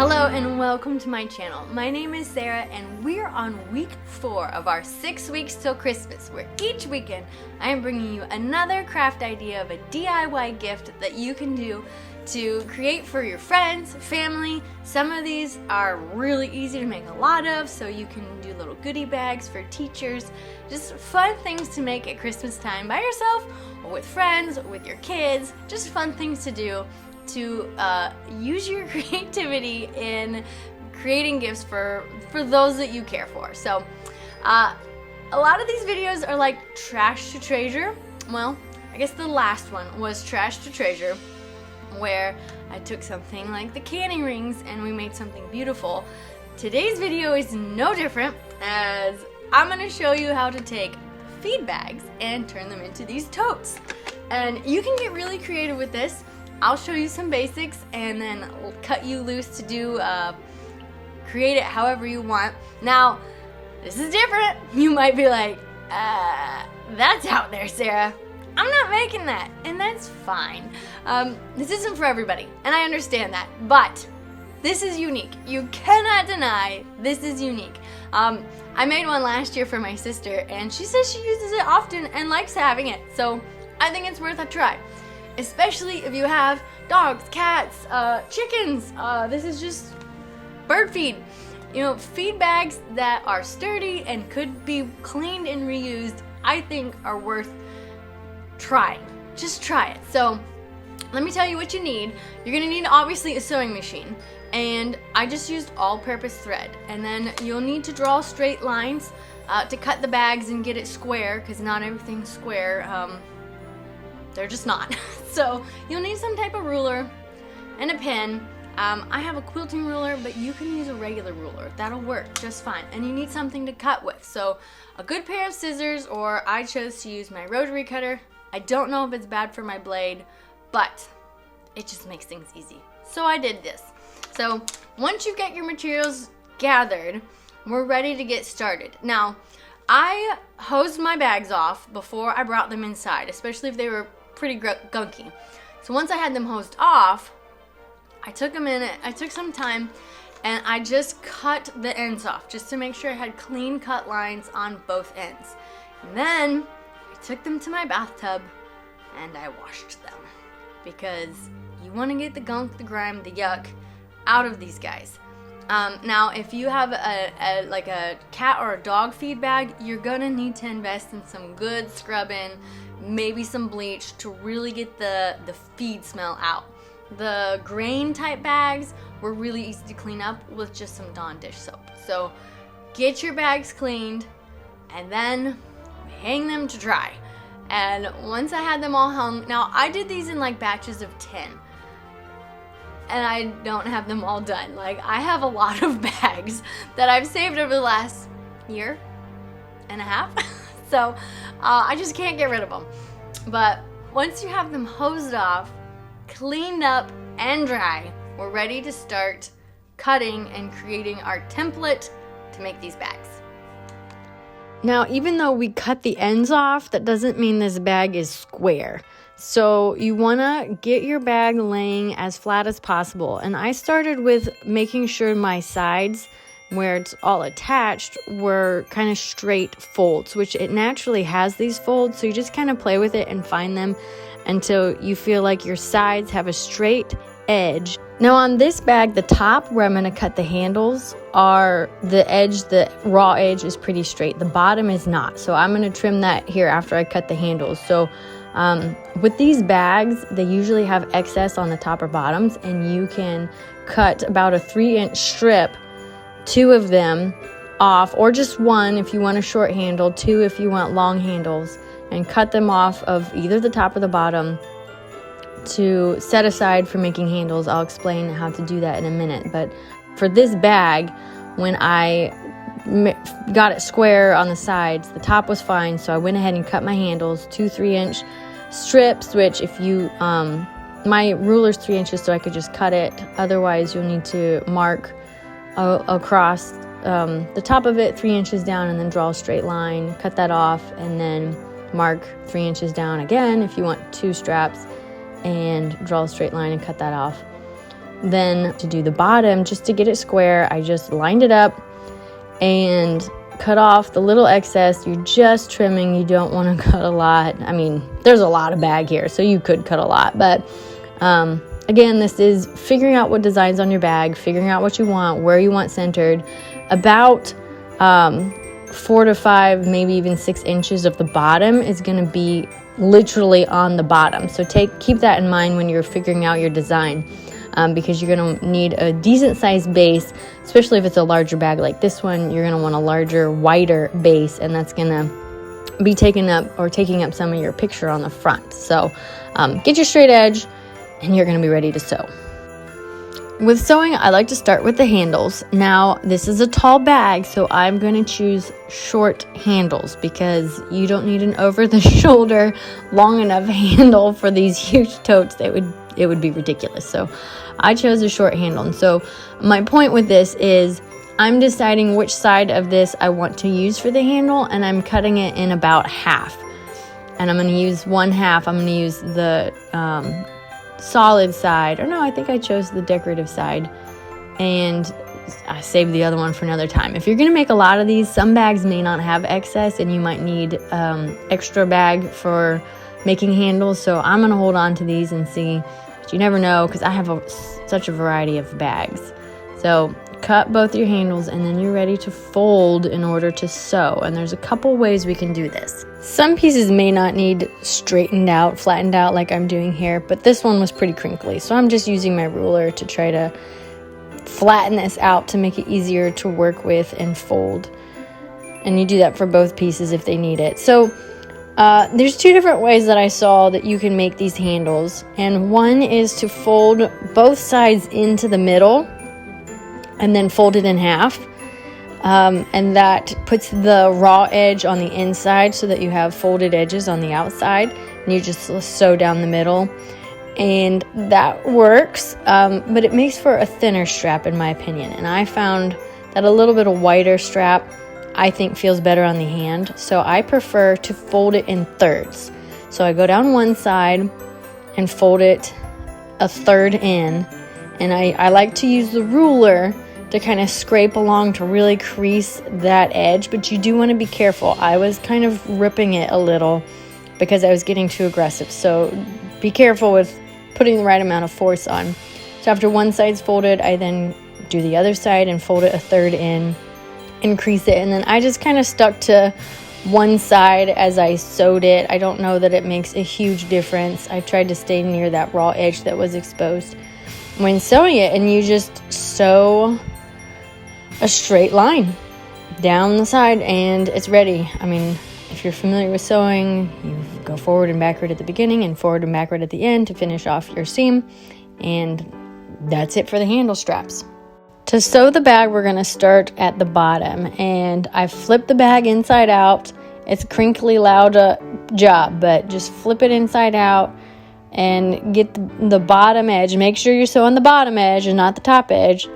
Hello and welcome to my channel. My name is Sarah and we're on week 4 of our 6 weeks till Christmas, where each weekend I am bringing you another craft idea of a DIY gift that you can do to create for your friends, family. Some of these are really easy to make a lot of, so you can do little goodie bags for teachers. Just fun things to make at Christmas time by yourself or with friends or with your kids. Just fun things to do to use your creativity in creating gifts for those that you care for. So a lot of these videos are like trash to treasure. Well, I guess the last one was trash to treasure, where I took something like the canning rings and we made something beautiful. Today's video is no different, as I'm going to show you how to take feed bags and turn them into these totes. And you can get really creative with this. I'll show you some basics and then cut you loose to do create it however you want. Now, this is different. You might be like, that's out there, Sarah. I'm not making that, and that's fine. This isn't for everybody, and I understand that, but this is unique. You cannot deny this is unique. I made one last year for my sister, and she says she uses it often and likes having it, so I think it's worth a try. Especially if you have dogs, cats, chickens. This is just bird feed. You know, feed bags that are sturdy and could be cleaned and reused, I think are worth trying. Just try it. So let me tell you what you need. You're gonna need obviously a sewing machine, and I just used all-purpose thread. And then you'll need to draw straight lines to cut the bags and get it square, because not everything's square. They're just not. So you'll need some type of ruler and a pen. I have a quilting ruler, but you can use a regular ruler. That'll work just fine. And you need something to cut with. So a good pair of scissors, or I chose to use my rotary cutter. I don't know if it's bad for my blade, but it just makes things easy. So I did this. So once you get your materials gathered, we're ready to get started. Now, I hosed my bags off before I brought them inside, especially if they were pretty gunky. So once I had them hosed off, I took some time and I just cut the ends off just to make sure I had clean cut lines on both ends. And then I took them to my bathtub and I washed them, because you want to get the gunk, the grime, the yuck out of these guys. Now, if you have a cat or a dog feed bag, you're gonna need to invest in some good scrubbing, maybe some bleach to really get the feed smell out. The grain type bags were really easy to clean up with just some Dawn dish soap. So get your bags cleaned and then hang them to dry. And once I had them all hung, now I did these in like batches of 10. And I don't have them all done. Like, I have a lot of bags that I've saved over the last year and a half. So I just can't get rid of them. But once you have them hosed off, cleaned up, and dry, we're ready to start cutting and creating our template to make these bags. Now, even though we cut the ends off, that doesn't mean this bag is square. So you want to get your bag laying as flat as possible. And I started with making sure my sides, where it's all attached, were kind of straight folds, which it naturally has these folds. So you just kind of play with it and find them until you feel like your sides have a straight edge. Now on this bag, the top where I'm going to cut the handles are the edge, the raw edge is pretty straight. The bottom is not. So I'm going to trim that here after I cut the handles. So with these bags, they usually have excess on the top or bottoms, and you can cut about a 3-inch strip, 2 of them off, or just 1 if you want a short handle, 2 if you want long handles, and cut them off of either the top or the bottom to set aside for making handles. I'll explain how to do that in a minute. But for this bag, when I got it square on the sides, the top was fine, so I went ahead and cut my handles, 2 3-inch strips, which if you my ruler's 3 inches, so I could just cut it. Otherwise you'll need to mark across the top of it 3 inches down, and then draw a straight line, cut that off, and then mark 3 inches down again if you want 2 straps, and draw a straight line and cut that off. then to do the bottom, just to get it square, I just lined it up and cut off the little excess. You're just trimming. You don't want to cut a lot. I mean, there's a lot of bag here, so you could cut a lot. But again, this is figuring out what designs on your bag, figuring out what you want, where you want centered. About 4 to 5, maybe even 6 inches of the bottom is going to be literally on the bottom. So keep that in mind when you're figuring out your design, because you're going to need a decent sized base, especially if it's a larger bag like this one. You're going to want a larger, wider base, and that's going to be taking up some of your picture on the front. So get your straight edge and you're going to be ready to sew. With sewing, I like to start with the handles. Now, this is a tall bag, so I'm going to choose short handles because you don't need an over-the-shoulder long enough handle for these huge totes. It would be ridiculous. So I chose a short handle. And so my point with this is I'm deciding which side of this I want to use for the handle, and I'm cutting it in about half. And I'm going to use one half. I'm going to use the solid side, or no, I think I chose the decorative side, and I saved the other one for another time. If you're going to make a lot of these, some bags may not have excess and you might need extra bag for making handles, so I'm going to hold on to these and see, but you never know because I have such a variety of bags. So cut both your handles and then you're ready to fold in order to sew, and there's a couple ways we can do this. Some pieces may not need straightened out, flattened out like I'm doing here, but this one was pretty crinkly, so I'm just using my ruler to try to flatten this out to make it easier to work with and fold. And you do that for both pieces if they need it. So there's 2 different ways that I saw that you can make these handles, and one is to fold both sides into the middle and then fold it in half. And that puts the raw edge on the inside so that you have folded edges on the outside, and you just sew down the middle, and that works, but it makes for a thinner strap in my opinion, and I found that a little bit of wider strap I think feels better on the hand, so I prefer to fold it in thirds. So I go down one side and fold it a third in, and I like to use the ruler to kind of scrape along to really crease that edge, but you do want to be careful. I was kind of ripping it a little because I was getting too aggressive, so be careful with putting the right amount of force on. So after one side's folded, I then do the other side and fold it a third in and crease it, and then I just kind of stuck to one side as I sewed it. I don't know that it makes a huge difference. I tried to stay near that raw edge that was exposed when sewing it, and you just sew a straight line down the side and it's ready. I mean, if you're familiar with sewing, you go forward and backward at the beginning and forward and backward at the end to finish off your seam, and that's it for the handle straps. To sew the bag, we're going to start at the bottom, and I flipped the bag inside out. It's a crinkly, loud job, but just flip it inside out and get the bottom edge. Make sure you're sewing the bottom edge and not the top edge.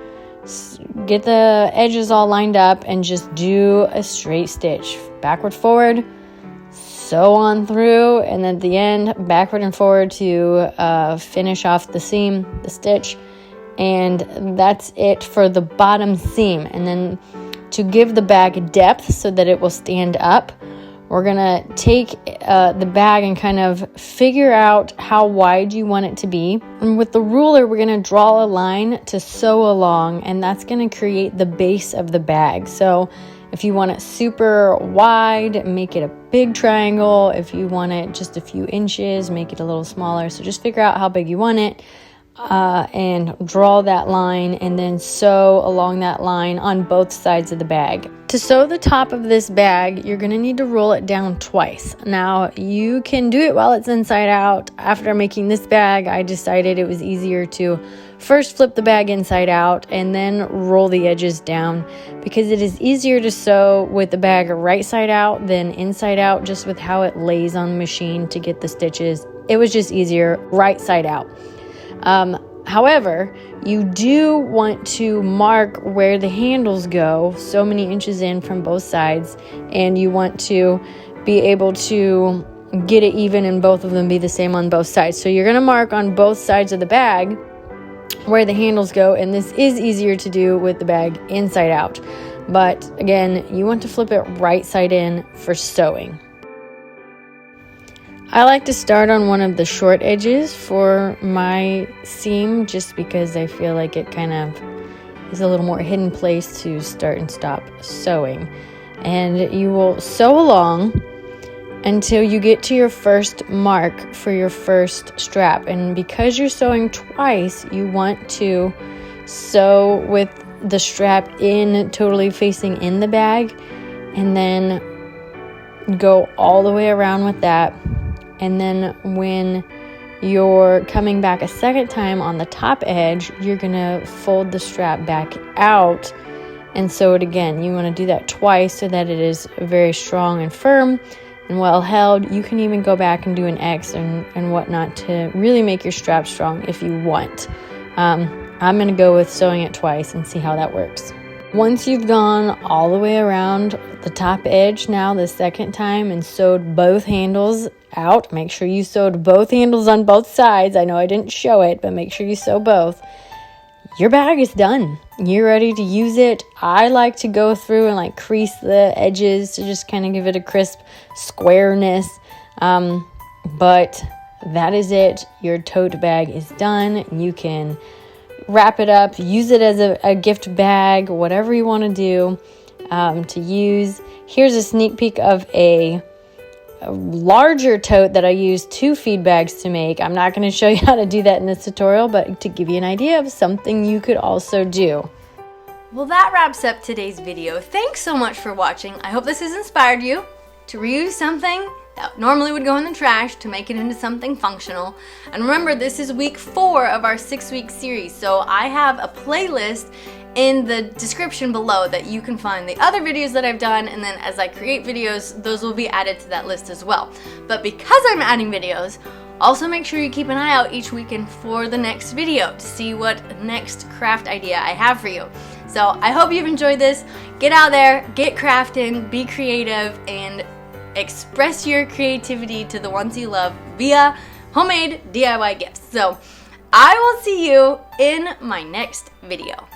Get the edges all lined up and just do a straight stitch. Backward, forward, sew on through, and then at the end, backward and forward to finish off the seam, the stitch. And that's it for the bottom seam. And then to give the bag depth so that it will stand up, we're gonna take the bag and kind of figure out how wide you want it to be. And with the ruler, we're gonna draw a line to sew along, and that's gonna create the base of the bag. So if you want it super wide, make it a big triangle. If you want it just a few inches, make it a little smaller. So just figure out how big you want it. And draw that line and then sew along that line on both sides of the bag. To sew the top of this bag, you're going to need to roll it down twice. Now, you can do it while it's inside out. After making this bag, I decided it was easier to first flip the bag inside out and then roll the edges down, because it is easier to sew with the bag right side out than inside out, just with how it lays on the machine to get the stitches. It was just easier right side out. However, you do want to mark where the handles go so many inches in from both sides, and you want to be able to get it even and both of them be the same on both sides. So you're going to mark on both sides of the bag where the handles go, and this is easier to do with the bag inside out. But again, you want to flip it right side in for sewing. I like to start on one of the short edges for my seam just because I feel like it kind of is a little more hidden place to start and stop sewing. And you will sew along until you get to your first mark for your first strap. And because you're sewing twice, you want to sew with the strap in, totally facing in the bag, and then go all the way around with that. And then when you're coming back a second time on the top edge, you're gonna fold the strap back out and sew it again. You want to do that twice so that it is very strong and firm and well held. You can even go back and do an X and whatnot to really make your strap strong if you want. I'm going to go with sewing it twice and see how that works. Once you've gone all the way around the top edge now the second time and sewed both handles out, make sure you sewed both handles on both sides. I know I didn't show it, but make sure you sew both. Your bag is done. You're ready to use it. I like to go through and like crease the edges to just kind of give it a crisp squareness. But that is it. Your tote bag is done. You can wrap it up, use it as a gift bag, whatever you want to do to use. Here's a sneak peek of a larger tote that I used 2 feed bags to make. I'm not going to show you how to do that in this tutorial, but to give you an idea of something you could also do. Well, that wraps up today's video. Thanks so much for watching. I hope this has inspired you to reuse something that normally would go in the trash to make it into something functional. And remember, this is week 4 of our 6-week series, so I have a playlist in the description below that you can find the other videos that I've done, and then as I create videos, those will be added to that list as well. But because I'm adding videos, also make sure you keep an eye out each weekend for the next video to see what next craft idea I have for you. So I hope you've enjoyed this. Get out there, get crafting, be creative, and express your creativity to the ones you love via homemade DIY gifts. So I will see you in my next video.